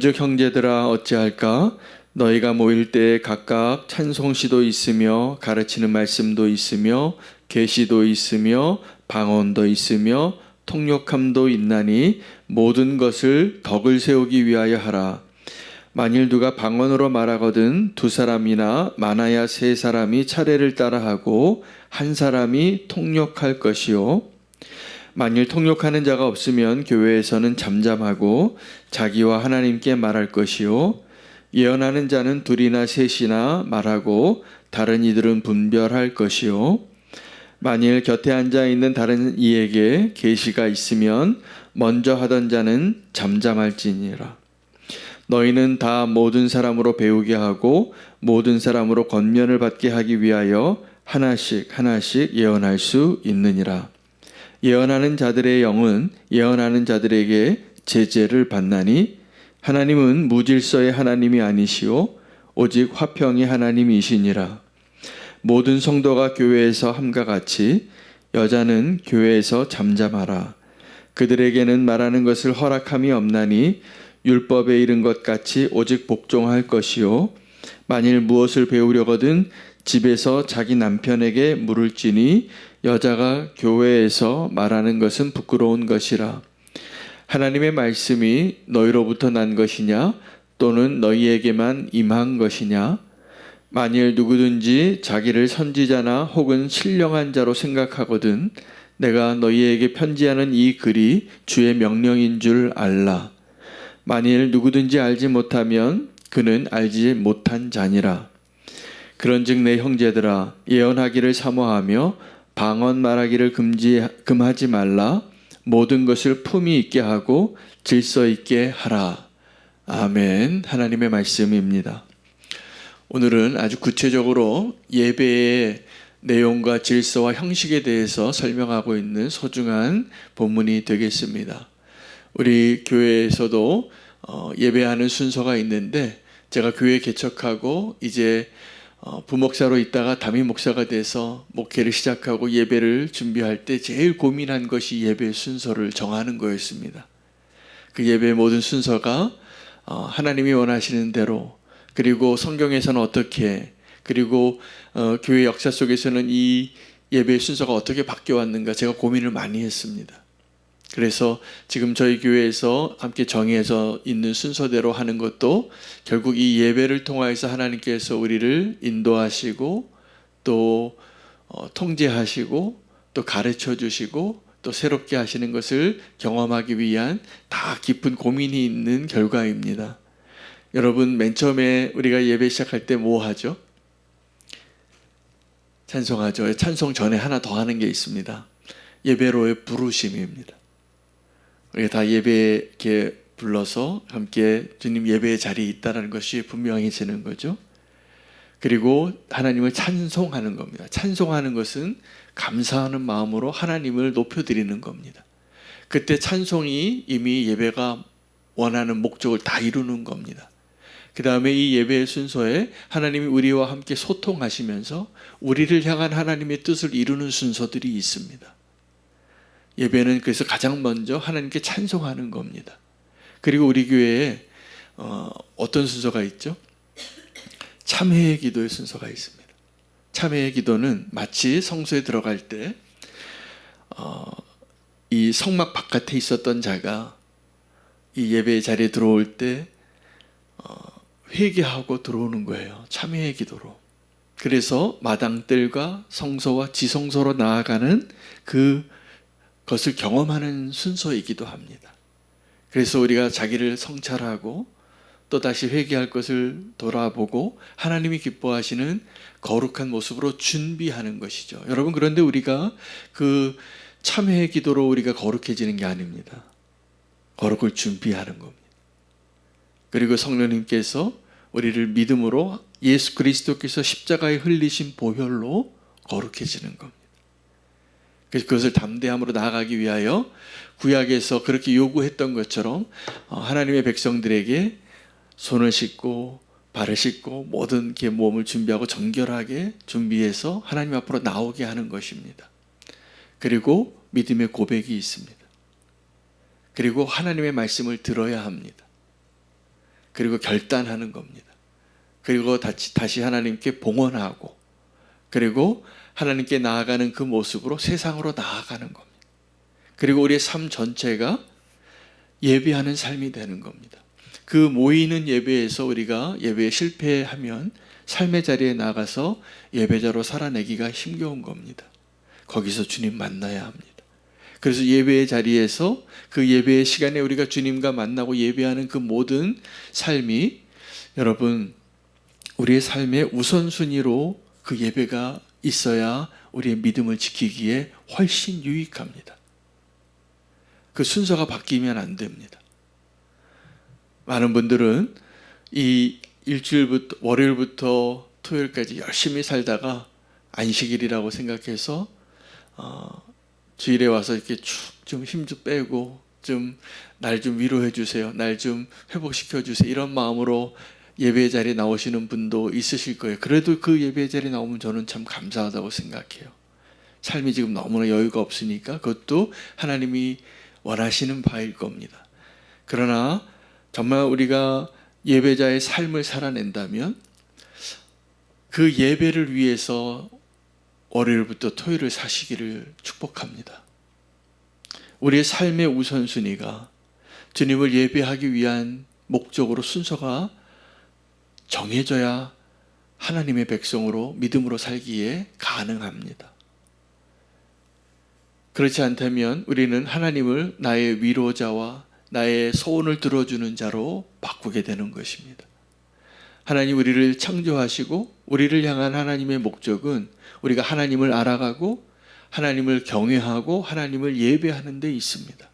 즉 형제들아 어찌할까? 너희가 모일 때에 각각 찬송시도 있으며 가르치는 말씀도 있으며 계시도 있으며 방언도 있으며 통역함도 있나니 모든 것을 덕을 세우기 위하여 하라. 만일 누가 방언으로 말하거든 두 사람이나 많아야 세 사람이 차례를 따라하고 한 사람이 통역할 것이요. 만일 통역하는 자가 없으면 교회에서는 잠잠하고 자기와 하나님께 말할 것이요. 예언하는 자는 둘이나 셋이나 말하고 다른 이들은 분별할 것이요. 만일 곁에 앉아 있는 다른 이에게 계시가 있으면 먼저 하던 자는 잠잠할지니라. 너희는 다 모든 사람으로 배우게 하고 모든 사람으로 권면을 받게 하기 위하여 하나씩 하나씩 예언할 수 있느니라. 예언하는 자들의 영은 예언하는 자들에게 제재를 받나니 하나님은 무질서의 하나님이 아니시오 오직 화평의 하나님이시니라. 모든 성도가 교회에서 함과 같이 여자는 교회에서 잠잠하라. 그들에게는 말하는 것을 허락함이 없나니 율법에 이른 것 같이 오직 복종할 것이요. 만일 무엇을 배우려거든 집에서 자기 남편에게 물을지니 여자가 교회에서 말하는 것은 부끄러운 것이라. 하나님의 말씀이 너희로부터 난 것이냐 또는 너희에게만 임한 것이냐. 만일 누구든지 자기를 선지자나 혹은 신령한 자로 생각하거든 내가 너희에게 편지하는 이 글이 주의 명령인 줄 알라. 만일 누구든지 알지 못하면 그는 알지 못한 자니라. 그런즉 내 형제들아 예언하기를 사모하며 방언 말하기를 금하지 말라. 모든 것을 품위 있게 하고 질서 있게 하라. 아멘. 하나님의 말씀입니다. 오늘은 아주 구체적으로 예배의 내용과 질서와 형식에 대해서 설명하고 있는 소중한 본문이 되겠습니다. 우리 교회에서도 예배하는 순서가 있는데 제가 교회 개척하고 이제 부목사로 있다가 담임 목사가 돼서 목회를 시작하고 예배를 준비할 때 제일 고민한 것이 예배 순서를 정하는 거였습니다. 그 예배의 모든 순서가 하나님이 원하시는 대로 그리고 성경에서는 어떻게 그리고 교회 역사 속에서는 이 예배의 순서가 어떻게 바뀌어왔는가 제가 고민을 많이 했습니다. 그래서 지금 저희 교회에서 함께 정해서 있는 순서대로 하는 것도 결국 이 예배를 통하여서 하나님께서 우리를 인도하시고 또 통제하시고 또 가르쳐 주시고 또 새롭게 하시는 것을 경험하기 위한 다 깊은 고민이 있는 결과입니다. 여러분 맨 처음에 우리가 예배 시작할 때 뭐 하죠? 찬송하죠. 찬송 전에 하나 더 하는 게 있습니다. 예배로의 부르심입니다. 우리가 다 예배에 이렇게 불러서 함께 주님 예배의 자리에 있다는 것이 분명해지는 거죠. 그리고 하나님을 찬송하는 겁니다. 찬송하는 것은 감사하는 마음으로 하나님을 높여드리는 겁니다. 그때 찬송이 이미 예배가 원하는 목적을 다 이루는 겁니다. 그 다음에 이 예배의 순서에 하나님이 우리와 함께 소통하시면서 우리를 향한 하나님의 뜻을 이루는 순서들이 있습니다. 예배는 그래서 가장 먼저 하나님께 찬송하는 겁니다. 그리고 우리 교회에 어떤 순서가 있죠? 참회의 기도의 순서가 있습니다. 참회의 기도는 마치 성소에 들어갈 때 이 성막 바깥에 있었던 자가 이 예배의 자리에 들어올 때 회개하고 들어오는 거예요. 참회의 기도로. 그래서 마당들과 성소와 지성소로 나아가는 그것을 경험하는 순서이기도 합니다. 그래서 우리가 자기를 성찰하고 또다시 회개할 것을 돌아보고 하나님이 기뻐하시는 거룩한 모습으로 준비하는 것이죠. 여러분, 그런데 우리가 그 참회의 기도로 우리가 거룩해지는 게 아닙니다. 거룩을 준비하는 겁니다. 그리고 성령님께서 우리를 믿음으로 예수 그리스도께서 십자가에 흘리신 보혈로 거룩해지는 겁니다. 그래서 그것을 담대함으로 나아가기 위하여 구약에서 그렇게 요구했던 것처럼 하나님의 백성들에게 손을 씻고 발을 씻고 모든 게 몸을 준비하고 정결하게 준비해서 하나님 앞으로 나오게 하는 것입니다. 그리고 믿음의 고백이 있습니다. 그리고 하나님의 말씀을 들어야 합니다. 그리고 결단하는 겁니다. 그리고 다시 하나님께 봉헌하고 그리고 하나님께 나아가는 그 모습으로 세상으로 나아가는 겁니다. 그리고 우리의 삶 전체가 예배하는 삶이 되는 겁니다. 그 모이는 예배에서 우리가 예배에 실패하면 삶의 자리에 나가서 예배자로 살아내기가 힘겨운 겁니다. 거기서 주님 만나야 합니다. 그래서 예배의 자리에서 그 예배의 시간에 우리가 주님과 만나고 예배하는 그 모든 삶이 여러분 우리의 삶의 우선순위로 그 예배가 있어야 우리의 믿음을 지키기에 훨씬 유익합니다. 그 순서가 바뀌면 안 됩니다. 많은 분들은 이 일주일부터 월요일부터 토요일까지 열심히 살다가 안식일이라고 생각해서 주일에 와서 이렇게 쭉 좀 힘 좀 빼고 좀 날 좀 위로해 주세요. 날 좀 회복시켜 주세요. 이런 마음으로 예배 자리에 나오시는 분도 있으실 거예요. 그래도 그 예배 자리에 나오면 저는 참 감사하다고 생각해요. 삶이 지금 너무나 여유가 없으니까 그것도 하나님이 원하시는 바일 겁니다. 그러나 정말 우리가 예배자의 삶을 살아낸다면 그 예배를 위해서 월요일부터 토요일을 사시기를 축복합니다. 우리의 삶의 우선순위가 주님을 예배하기 위한 목적으로 순서가 정해져야 하나님의 백성으로 믿음으로 살기에 가능합니다. 그렇지 않다면 우리는 하나님을 나의 위로자와 나의 소원을 들어주는 자로 바꾸게 되는 것입니다. 하나님 우리를 창조하시고 우리를 향한 하나님의 목적은 우리가 하나님을 알아가고 하나님을 경외하고 하나님을 예배하는 데 있습니다.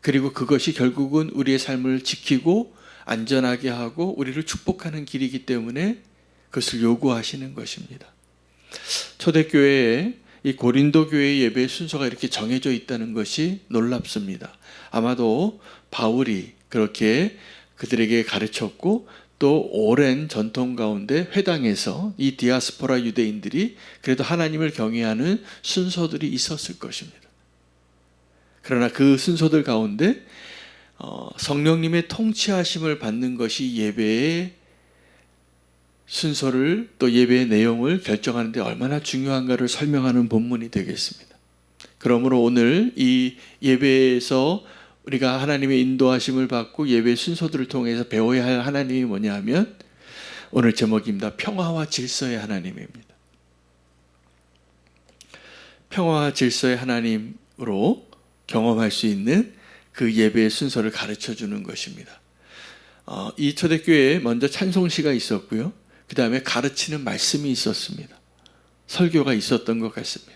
그리고 그것이 결국은 우리의 삶을 지키고 안전하게 하고 우리를 축복하는 길이기 때문에 그것을 요구하시는 것입니다. 초대교회에 이 고린도 교회의 예배 순서가 이렇게 정해져 있다는 것이 놀랍습니다. 아마도 바울이 그렇게 그들에게 가르쳤고 또 오랜 전통 가운데 회당에서 이 디아스포라 유대인들이 그래도 하나님을 경외하는 순서들이 있었을 것입니다. 그러나 그 순서들 가운데 성령님의 통치하심을 받는 것이 예배의 순서를 또 예배의 내용을 결정하는 데 얼마나 중요한가를 설명하는 본문이 되겠습니다. 그러므로 오늘 이 예배에서 우리가 하나님의 인도하심을 받고 예배 순서들을 통해서 배워야 할 하나님이 뭐냐 하면 오늘 제목입니다. 평화와 질서의 하나님입니다. 평화와 질서의 하나님으로 경험할 수 있는 그 예배의 순서를 가르쳐주는 것입니다. 이 초대교회에 먼저 찬송시가 있었고요. 그 다음에 가르치는 말씀이 있었습니다. 설교가 있었던 것 같습니다.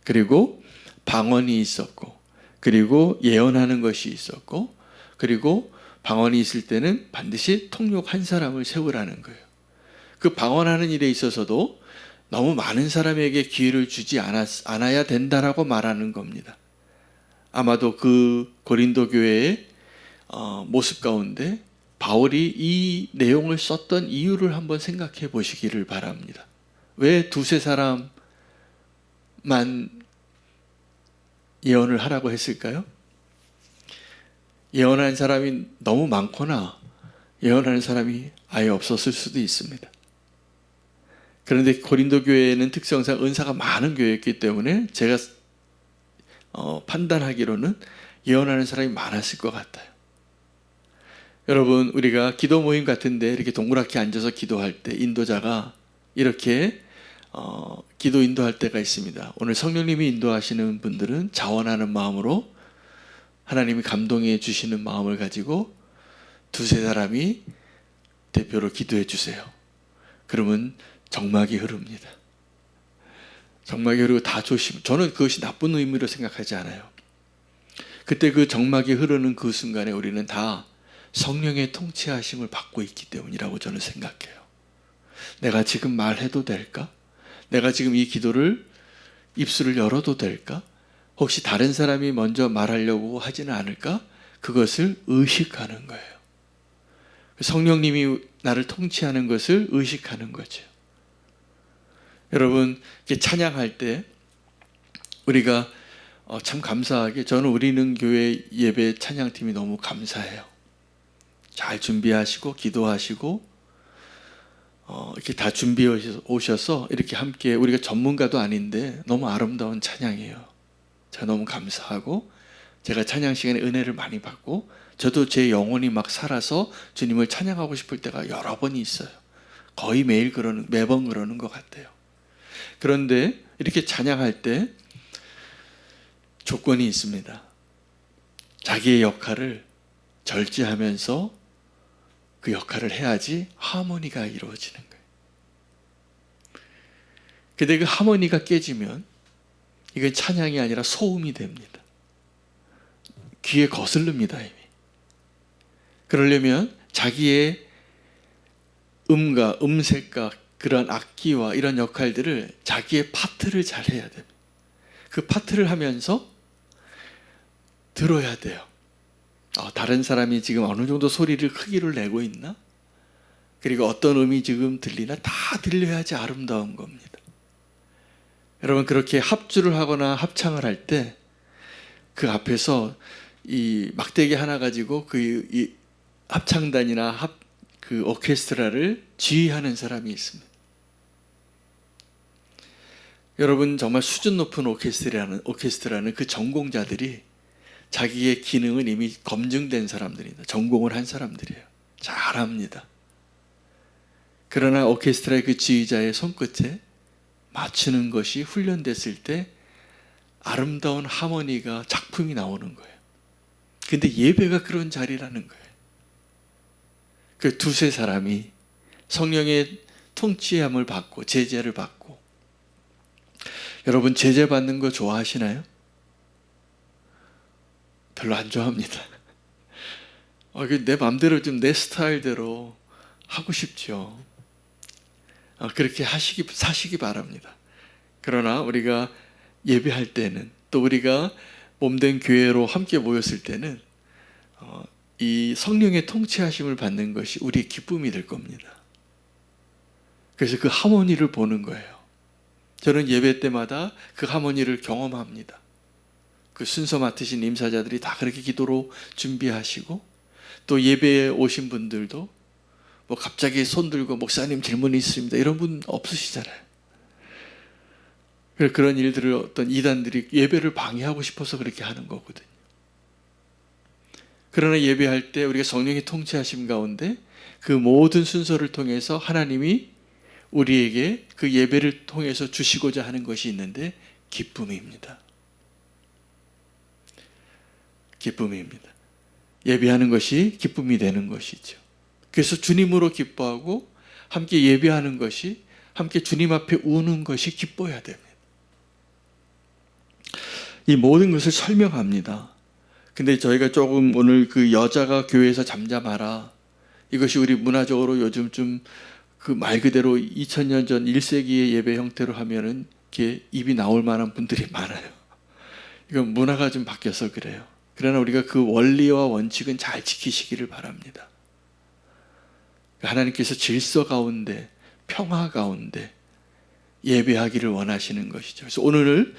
그리고 방언이 있었고 그리고 예언하는 것이 있었고 그리고 방언이 있을 때는 반드시 통역 한 사람을 세우라는 거예요. 그 방언하는 일에 있어서도 너무 많은 사람에게 기회를 주지 않아야 된다라고 말하는 겁니다. 아마도 그 고린도 교회의 모습 가운데 바울이 이 내용을 썼던 이유를 한번 생각해 보시기를 바랍니다. 왜 두세 사람만 예언을 하라고 했을까요? 예언하는 사람이 너무 많거나 예언하는 사람이 아예 없었을 수도 있습니다. 그런데 고린도 교회는 특성상 은사가 많은 교회였기 때문에 제가 판단하기로는 예언하는 사람이 많았을 것 같아요. 여러분 우리가 기도 모임 같은데 이렇게 동그랗게 앉아서 기도할 때 인도자가 이렇게 기도 인도할 때가 있습니다. 오늘 성령님이 인도하시는 분들은 자원하는 마음으로 하나님이 감동해 주시는 마음을 가지고 두세 사람이 대표로 기도해 주세요. 그러면 정막이 흐릅니다. 정막이 흐르고 다 저는 그것이 나쁜 의미로 생각하지 않아요. 그때 그 정막이 흐르는 그 순간에 우리는 다 성령의 통치하심을 받고 있기 때문이라고 저는 생각해요. 내가 지금 말해도 될까? 내가 지금 이 기도를 입술을 열어도 될까? 혹시 다른 사람이 먼저 말하려고 하지는 않을까? 그것을 의식하는 거예요. 성령님이 나를 통치하는 것을 의식하는 거죠. 여러분 찬양할 때 우리가 참 감사하게 저는 우리는 교회 예배 찬양팀이 너무 감사해요. 잘 준비하시고 기도하시고 이렇게 다 준비해 오셔서 이렇게 함께, 우리가 전문가도 아닌데 너무 아름다운 찬양이에요. 제가 너무 감사하고, 제가 찬양 시간에 은혜를 많이 받고, 저도 제 영혼이 막 살아서 주님을 찬양하고 싶을 때가 여러 번이 있어요. 거의 매번 그러는 것 같아요. 그런데 이렇게 찬양할 때 조건이 있습니다. 자기의 역할을 절제하면서 그 역할을 해야지 하모니가 이루어지는 거예요. 근데 그 하모니가 깨지면 이건 찬양이 아니라 소음이 됩니다. 귀에 거슬립니다, 이미. 그러려면 자기의 음과 음색과 그런 악기와 이런 역할들을, 자기의 파트를 잘 해야 됩니다. 그 파트를 하면서 들어야 돼요. 다른 사람이 지금 어느 정도 소리를 크기를 내고 있나? 그리고 어떤 음이 지금 들리나? 다 들려야지 아름다운 겁니다. 여러분, 그렇게 합주를 하거나 합창을 할 때 그 앞에서 이 막대기 하나 가지고 이 합창단이나 그 오케스트라를 지휘하는 사람이 있습니다. 여러분, 정말 수준 높은 오케스트라는 그 전공자들이 자기의 기능은 이미 검증된 사람들입니다. 전공을 한 사람들이에요. 잘합니다. 그러나 오케스트라의 그 지휘자의 손끝에 맞추는 것이 훈련됐을 때 아름다운 하모니가, 작품이 나오는 거예요. 근데 예배가 그런 자리라는 거예요. 그 두세 사람이 성령의 통치함을 받고 제재를 받고. 여러분, 제재 받는 거 좋아하시나요? 별로 안 좋아합니다. 내 마음대로 좀, 내 스타일대로 하고 싶죠. 그렇게 사시기 바랍니다. 그러나 우리가 예배할 때는, 또 우리가 몸된 교회로 함께 모였을 때는 이 성령의 통치하심을 받는 것이 우리의 기쁨이 될 겁니다. 그래서 그 하모니를 보는 거예요. 저는 예배 때마다 그 하모니를 경험합니다. 그 순서 맡으신 임사자들이 다 그렇게 기도로 준비하시고, 또 예배에 오신 분들도 뭐 갑자기 손 들고 목사님 질문이 있습니다, 이런 분 없으시잖아요. 그런 일들을 어떤 이단들이 예배를 방해하고 싶어서 그렇게 하는 거거든요. 그러나 예배할 때 우리가 성령의 통치하심 가운데 그 모든 순서를 통해서 하나님이 우리에게 그 예배를 통해서 주시고자 하는 것이 있는데, 기쁨입니다. 기쁨입니다. 예배하는 것이 기쁨이 되는 것이죠. 그래서 주님으로 기뻐하고 함께 예배하는 것이, 함께 주님 앞에 우는 것이 기뻐야 됩니다. 이 모든 것을 설명합니다. 근데 저희가 조금 오늘 그 여자가 교회에서 잠잠하라, 이것이 우리 문화적으로 요즘 좀 그 말 그대로 2000년 전 1세기의 예배 형태로 하면은 이렇게 입이 나올 만한 분들이 많아요. 이건 문화가 좀 바뀌어서 그래요. 그러나 우리가 그 원리와 원칙은 잘 지키시기를 바랍니다. 하나님께서 질서 가운데, 평화 가운데 예배하기를 원하시는 것이죠. 그래서 오늘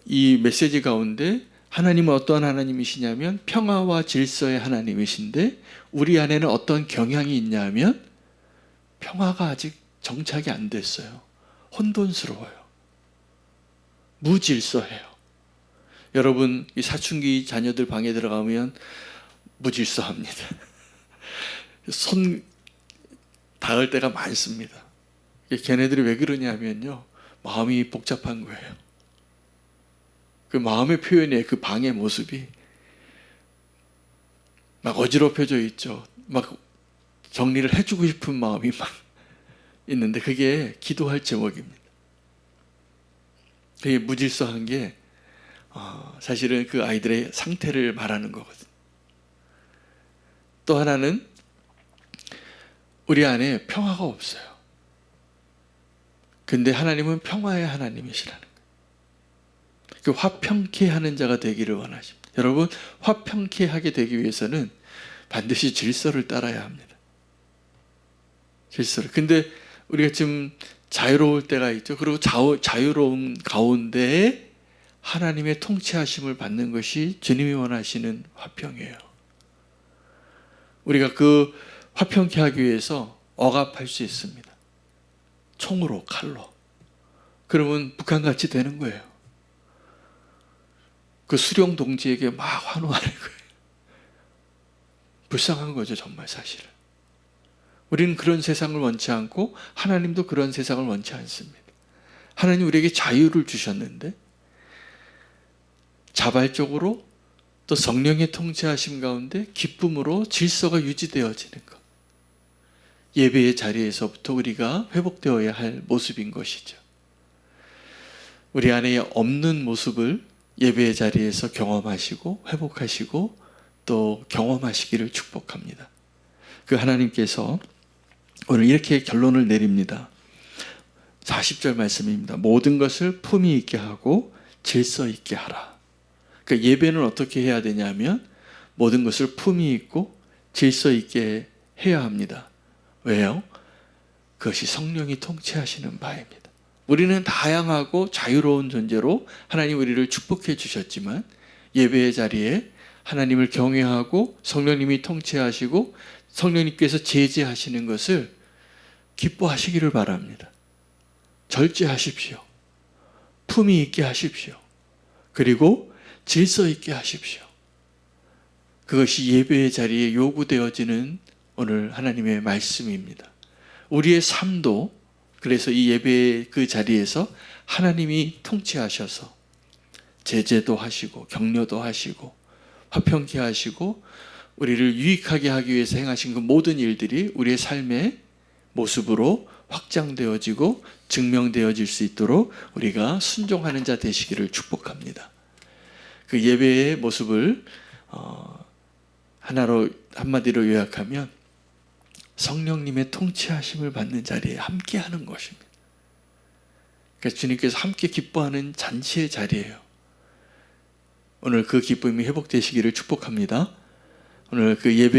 이 메시지 가운데 하나님은 어떠한 하나님이시냐면 평화와 질서의 하나님이신데, 우리 안에는 어떤 경향이 있냐면 평화가 아직 정착이 안 됐어요. 혼돈스러워요. 무질서해요. 여러분, 이 사춘기 자녀들 방에 들어가면 무질서합니다. 손 닿을 때가 많습니다. 걔네들이 왜 그러냐면요, 마음이 복잡한 거예요. 그 마음의 표현이에요. 그 방의 모습이 막 어지럽혀져 있죠. 막 정리를 해주고 싶은 마음이 막 있는데, 그게 기도할 제목입니다. 그게 무질서한 게 사실은 그 아이들의 상태를 말하는 거거든요. 또 하나는 우리 안에 평화가 없어요. 근데 하나님은 평화의 하나님이시라는 거예요. 그 화평케 하는 자가 되기를 원하십니다. 여러분, 화평케 하게 되기 위해서는 반드시 질서를 따라야 합니다. 질서를. 근데 우리가 지금 자유로울 때가 있죠. 그리고 자유로움 가운데에 하나님의 통치하심을 받는 것이 주님이 원하시는 화평이에요. 우리가 그 화평케 하기 위해서 억압할 수 있습니다. 총으로, 칼로. 그러면 북한같이 되는 거예요. 그 수령 동지에게 막 환호하는 거예요. 불쌍한 거죠, 정말 사실은. 우리는 그런 세상을 원치 않고 하나님도 그런 세상을 원치 않습니다. 하나님 우리에게 자유를 주셨는데 자발적으로 또 성령의 통치하심 가운데 기쁨으로 질서가 유지되어지는 것. 예배의 자리에서부터 우리가 회복되어야 할 모습인 것이죠. 우리 안에 없는 모습을 예배의 자리에서 경험하시고 회복하시고 또 경험하시기를 축복합니다. 그 하나님께서 오늘 이렇게 결론을 내립니다. 40절 말씀입니다. 모든 것을 품위 있게 하고 질서 있게 하라. 그러니까 예배는 어떻게 해야 되냐면 모든 것을 품위 있고 질서 있게 해야 합니다. 왜요? 그것이 성령이 통치하시는 바입니다. 우리는 다양하고 자유로운 존재로 하나님 우리를 축복해 주셨지만 예배의 자리에 하나님을 경외하고 성령님이 통치하시고 성령님께서 제재하시는 것을 기뻐하시기를 바랍니다. 절제하십시오. 품위 있게 하십시오. 그리고 질서 있게 하십시오. 그것이 예배의 자리에 요구되어지는 오늘 하나님의 말씀입니다. 우리의 삶도 그래서 이 예배의 그 자리에서 하나님이 통치하셔서 제재도 하시고 격려도 하시고 화평케 하시고 우리를 유익하게 하기 위해서 행하신 그 모든 일들이 우리의 삶의 모습으로 확장되어지고 증명되어질 수 있도록 우리가 순종하는 자 되시기를 축복합니다. 그 예배의 모습을 한마디로 요약하면 성령님의 통치하심을 받는 자리에 함께하는 것입니다. 그러니까 주님께서 함께 기뻐하는 잔치의 자리예요. 오늘 그 기쁨이 회복되시기를 축복합니다. 오늘 그 예배